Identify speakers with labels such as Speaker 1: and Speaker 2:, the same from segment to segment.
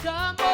Speaker 1: Ijambo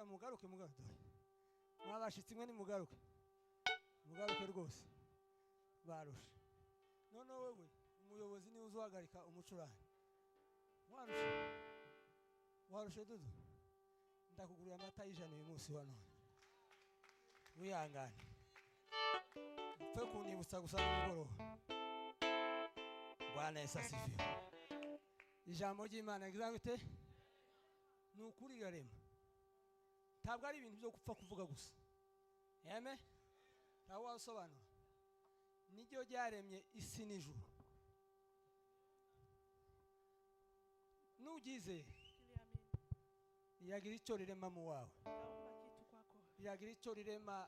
Speaker 1: mugaruke mwabashitsi mwe ni mugaruke rwose barusha none wewe umuyobozi ni uzuhagarika umucuranyi warushe dudu ndakugurira amata y'ijana uyu munsi wa none wihangane upfe kunibutsa gusa n'umugoroba. Bwana Yesu asifiwe. Ijambo ry'Imana rigira gute? Ni ukuri rirarema, ntabwo ari ibintu byo gupfa kuvuga gusa. Amen. Ntawe wasobanura niryo ryaremye isi n'ijuru. Nugize yagira icyo rirema mu wawe, yagira icyo rirema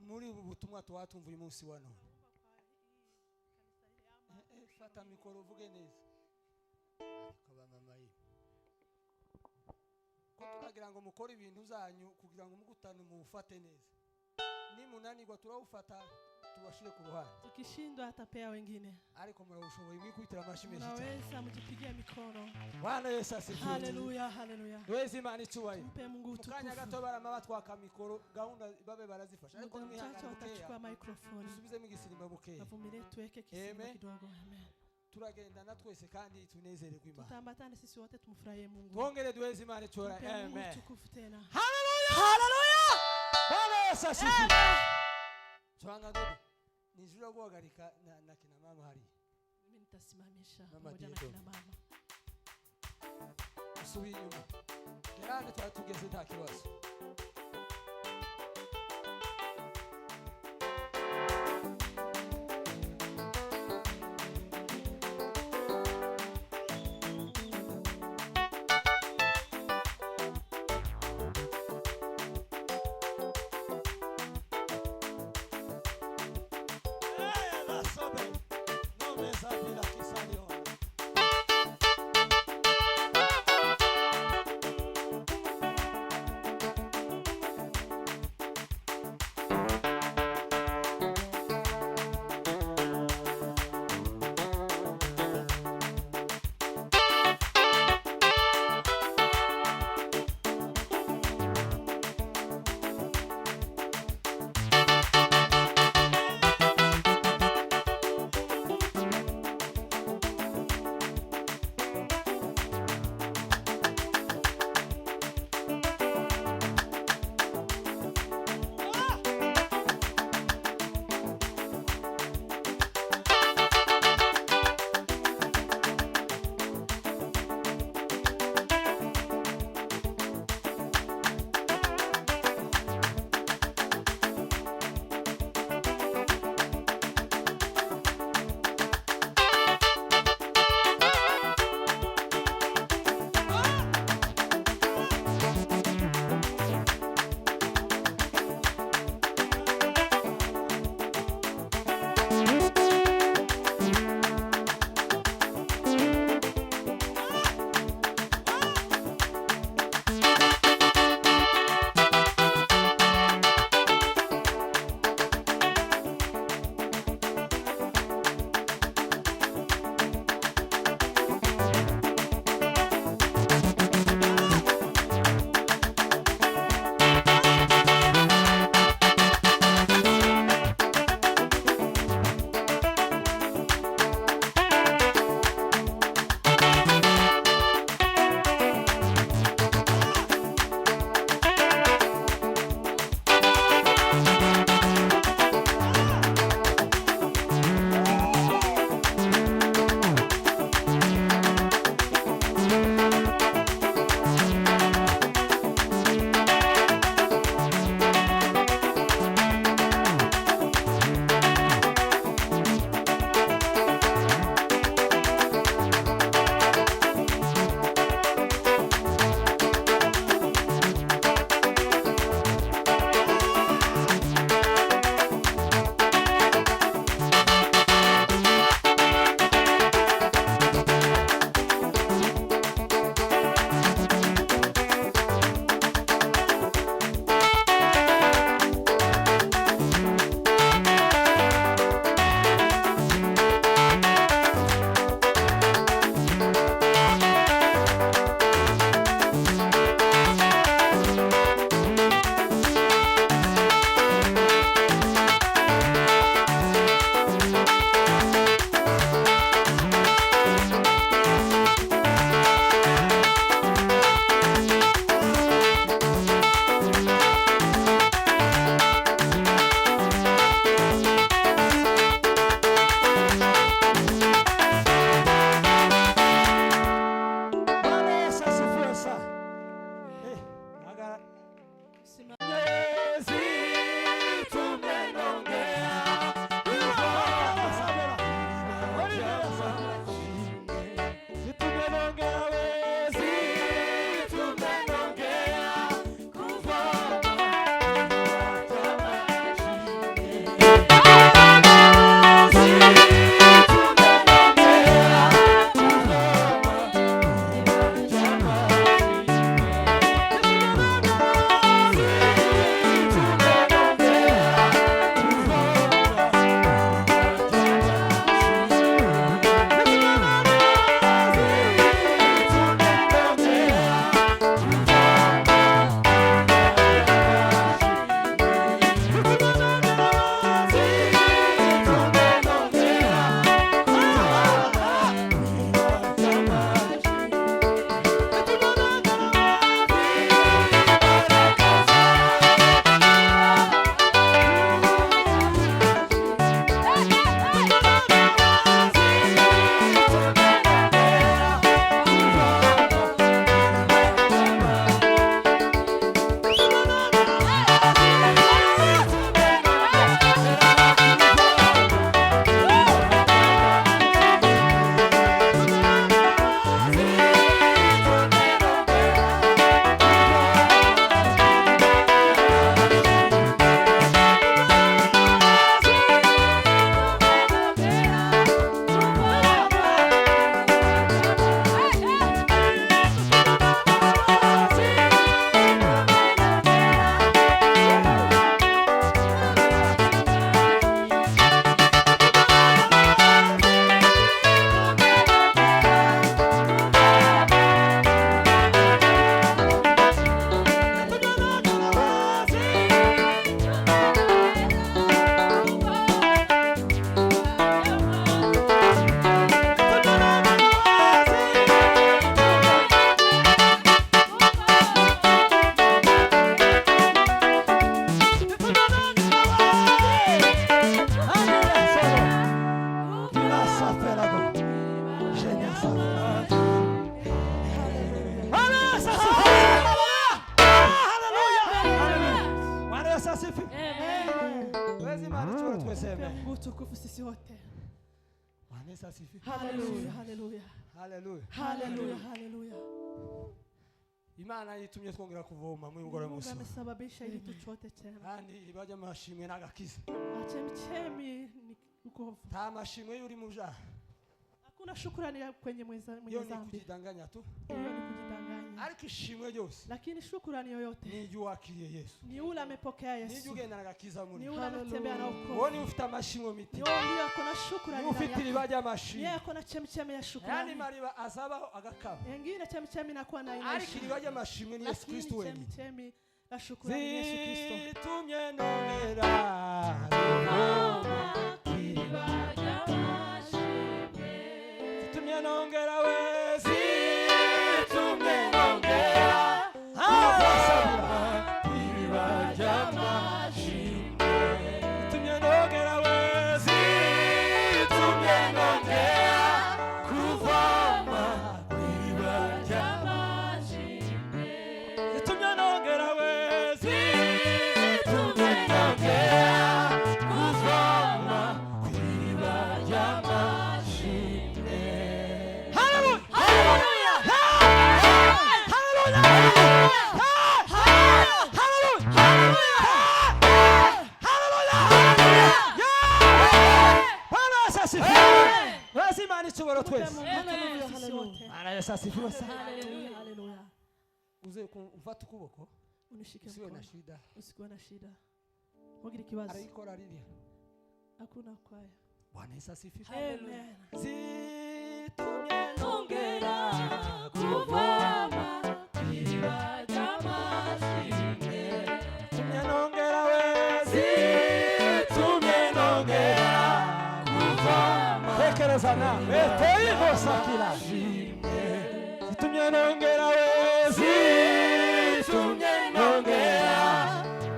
Speaker 1: muri ubu butumwa twatumva uyu munsi wa none. Fata mikoro uvuge neza. Akaba mama yiwe ko turagira ngo mukore ibintu zanyu kugira ngo mugutane mufate neza. Ni munanirwa turawufata tubashire ku ruhande,
Speaker 2: tukishindwa atapea wengine,
Speaker 1: ariko murabushoboye mwikubitira amashimezi
Speaker 2: cyane. Naweza mjipigie mikono.
Speaker 1: Bwana Yesu asifiwe.
Speaker 2: Haleluya, haleluya.
Speaker 1: Duweze Imana icyubahiro.
Speaker 2: Mpe Mungu utukufu.
Speaker 1: Mukanya gato barama batwaka mikoro gahunda babe barazifasha, ariko
Speaker 2: mchache watachukua microphone.
Speaker 1: Dusubizemo igisirima bukeya.
Speaker 2: Bavumire tuweke kisima kidogo. Amen.
Speaker 1: Turagenda na twese kandi tunezererwe Imana.
Speaker 2: Tutambatane sisi wote tumfurahie Mungu.
Speaker 1: Tuongere duweze Imana icyora. Amen.
Speaker 2: Utukufu tena.
Speaker 1: Haleluya.
Speaker 2: Haleluya.
Speaker 1: Bwana Yesu asifiwe. Twanga dodo. Nijura guhagarika na kina mama hari.
Speaker 2: Mimi nitasimamisha pamoja na kina mama.
Speaker 1: Usubiye inyuma. Gerane twatugeze nta kibazo. Tuseme.
Speaker 2: Mungu utukufu sisi wote.
Speaker 1: Bwana Yesu asifiwe.
Speaker 2: Haleluya, haleluya.
Speaker 1: Haleluya.
Speaker 2: Haleluya, haleluya.
Speaker 1: Imana yitumye twongera kuvoma mu ngoro
Speaker 2: Mungu
Speaker 1: musi.
Speaker 2: amesababisha ili tuchote tena.
Speaker 1: Kandi baje amashimwe n'agakiza.
Speaker 2: Chemchemi ni ukovu.
Speaker 1: Ta mashimwe yuri mu byaha.
Speaker 2: Hakuna shukrani kwenye mwenye
Speaker 1: Yo ni
Speaker 2: dhambi.
Speaker 1: kujidanganya tu.
Speaker 2: Hiyo ni kujidanganya.
Speaker 1: Ariko ishimwe ryose
Speaker 2: Lakini shukrani yoyote
Speaker 1: ni juu akiriye Yesu.
Speaker 2: ni yule amepokea
Speaker 1: Ni
Speaker 2: Yesu.
Speaker 1: juu genda n'agakiza muri.
Speaker 2: Ni yule anatembea na wokovu.
Speaker 1: Woni ufite amashimwe miti.
Speaker 2: Ndio kuna shukrani.
Speaker 1: Ni ufite ribaje amashimwe.
Speaker 2: Yeye kuna chemchemi ya shukrani.
Speaker 1: Yani mariba azabaho agakaba.
Speaker 2: Wengine chemchemi inakuwa na
Speaker 1: Ariko ribaje amashimwe ni Yesu Kristo wewe.
Speaker 2: Chemchemi la shukrani ni Yesu Kristo.
Speaker 1: Zitumye nongera. Zitumye nongera we. Zitumye nongera. Zitumye nongera we. Zitumye nongera. Kuvama kw'iriba ry'amashimwe. Zitumye nongera we. Zitumye nongera. Kuvama kw'iriba ry'amashimwe. Hallelujah! Hallelujah! Hallelujah! Lazima nichobora twese. Ana Yesu asifiwe sana.
Speaker 2: Haleluya, haleluya.
Speaker 1: Uze kumfata ukuboko.
Speaker 2: Unishike
Speaker 1: Usiwe na
Speaker 2: mkono.
Speaker 1: shida.
Speaker 2: Usikuwe na shida. Wagira kibazo.
Speaker 1: Arayikora Lilia.
Speaker 2: Hakuna kwaya.
Speaker 1: Bwana Yesu asifiwe.
Speaker 2: Amen.
Speaker 1: Zitumye nongera
Speaker 2: kuvama kw'iriba ry'amashimwe.
Speaker 1: Zitumye nongera we. Zitumye nongera kuvama. Tekereza nawe. Etoi hosakira. Zitumye nongera we. Zitumye nongera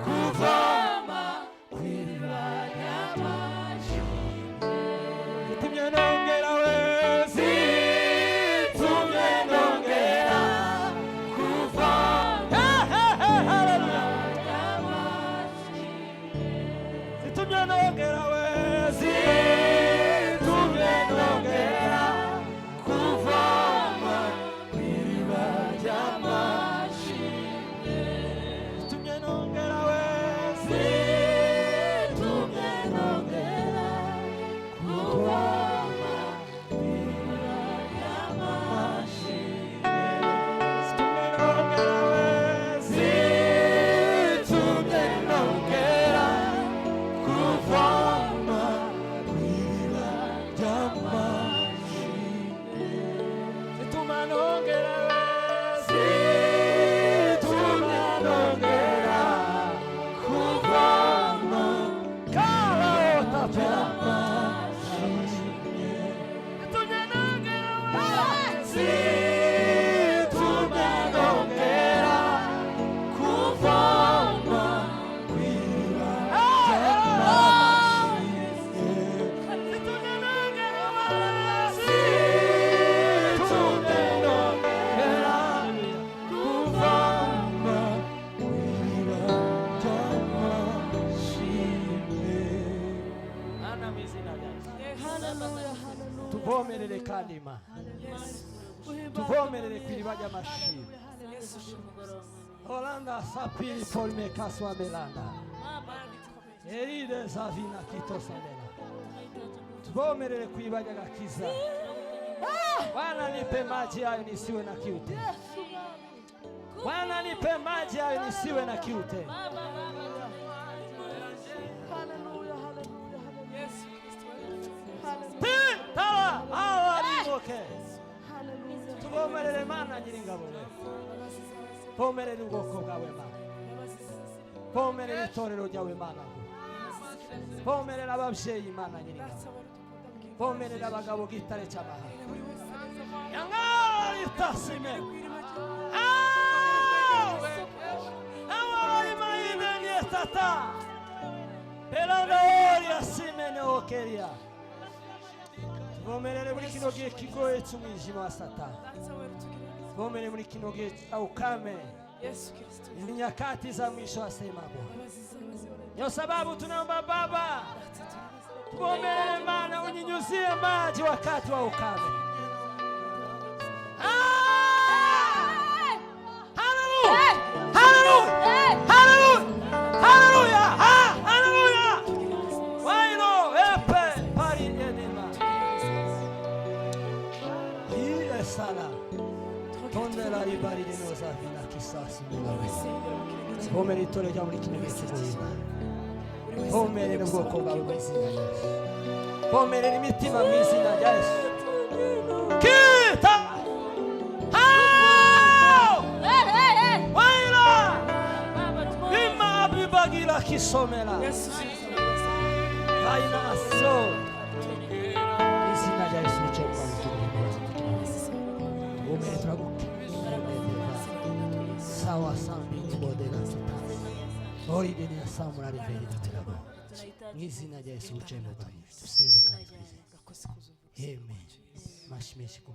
Speaker 1: kuvama kw'iriba ry'amashimwe. Zitumye nongera we. Zitumye nongera kuvama. Hallelujah. Zitumye nongera we. Zitumye nongera kuvama kw'iriba ry'amashimwe. Zitumye nongera we. Zitumye nongera kuvama kw'iriba ry'amashimwe. Zitumye nongera we. Zitumye nongera kuvama kw'iriba ry'amashimwe. Zituma nongera we. Zituma nongera kuvama karaota ry'amashimwe. Zitumye nongera we. Zituma nongera kuvama kw'iriba ry'amashimwe. Zitumye nongera we. Zitumye nongera kuvama kw'iriba ry'amashimwe. Ana mizina guys. Tuvomerere kandi Imana. Tuvomerere kw'iriba ry'amashimwe. Holanda sapiri polme kaswa belanda. Eride zavina kitosabela. Tuvomerere kw'iriba ry'agakiza. Bwana nipe maji hayo nisiwe na kiu tena. Bwana nipe maji hayo nisiwe na kiu tena.
Speaker 2: Haleluya, haleluya, haleluya.
Speaker 1: Tala awarimoke.
Speaker 2: Haleluya.
Speaker 1: Tuvomerere Mana nyiringabo. Vomerere ubwoko bwawe Mana. Vomerere itorero ryawe Mana. Vomerere ababyeyi Mana nyiringabo. Vomerere abagabo gitare cy'amahanga. Yangari tasime. Awari maine nietata. Pelandori asimene okeria. Vomerere muri kino gihe kigoye cy'umwijima wa Satani. Vomerere muri kino gihe ukame. Ni nyakati za mwisho, asema Bwana. Ndio sababu tunaomba Baba, Tuombe Bwana unyunyuzie maji wakati wa ukame. Hallelujah! Hallelujah! Hallelujah! Hallelujah! Waino epe pari edema. Ile sala. Tonde la ribari de nozafi na kisasi mulawe. Tuombe litore rya muri kino gihe cy'ubuzima. Pomerera ubwoko bwawe mu izina rya Yesu. Pomerera imitima mu izina rya Yesu. Kita! Waira! Bima abibagira kisomera. Vaina so. Izina rya Yesu cyangwa Umere turagukira. Sawa sambi bodega tutasi. Ori denia samura riveri tutirabo. Mwizina rya Yesu cyangwa tusinze kandi. Amen. Mashimeshiko.